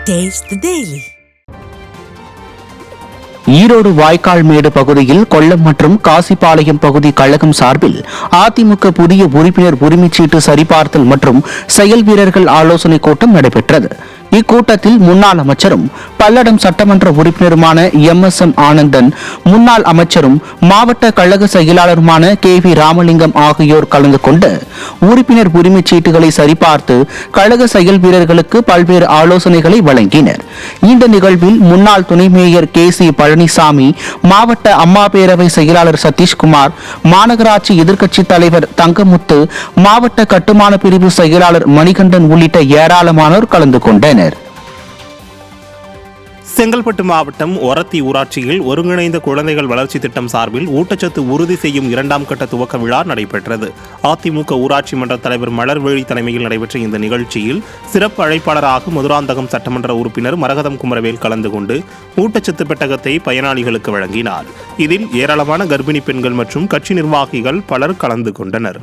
Taste the Daily. Erode Vaikkalmedu பகுதியில் கொல்லம் மற்றும் காசிபாளையம் பகுதி கழகம் சார்பில் அதிமுக புதிய உறுப்பினர் உரிமைச்சீட்டு சரிபார்த்தல் மற்றும் செயல் வீரர்கள் ஆலோசனை கூட்டம் நடைபெற்றது. இக்கூட்டத்தில் முன்னாள் அமைச்சரும் பல்லடம் சட்டமன்ற உறுப்பினருமான MSM ஆனந்தன், முன்னாள் அமைச்சரும் மாவட்ட கழக செயலாளருமான KV ராமலிங்கம் ஆகியோர் கலந்து கொண்டு உறுப்பினர் உரிமைச் சீட்டுகளை சரிபார்த்து கழக செயல் வீரர்களுக்கு பல்வேறு ஆலோசனைகளை வழங்கினர். இந்த நிகழ்வில் முன்னாள் துணை மேயர் KC பழனிசாமி, மாவட்ட அம்மா பேரவை செயலாளர் சதீஷ்குமார், மாநகராட்சி எதிர்க்கட்சித் தலைவர் தங்கமுத்து, மாவட்ட கட்டுமான பிரிவு செயலாளர் மணிகண்டன் உள்ளிட்ட ஏராளமானோர் கலந்து கொண்டனர். செங்கல்பட்டு மாவட்டம் ஒரத்தி ஊராட்சியில் ஒருங்கிணைந்த குழந்தைகள் வளர்ச்சி திட்டம் சார்பில் ஊட்டச்சத்து உறுதி செய்யும் 2ஆம் கட்ட துவக்க விழா நடைபெற்றது. அதிமுக ஊராட்சி மன்ற தலைவர் மலர்வேலி தலைமையில் நடைபெற்ற இந்த நிகழ்ச்சியில் சிறப்பு அழைப்பாளராக மதுராந்தகம் சட்டமன்ற உறுப்பினர் மரகதம் குமரவேல் கலந்து கொண்டு ஊட்டச்சத்து பெட்டகத்தை பயனாளிகளுக்கு வழங்கினார். இதில் ஏராளமான கர்ப்பிணி பெண்கள் மற்றும் கட்சி நிர்வாகிகள் பலர் கலந்து கொண்டனர்.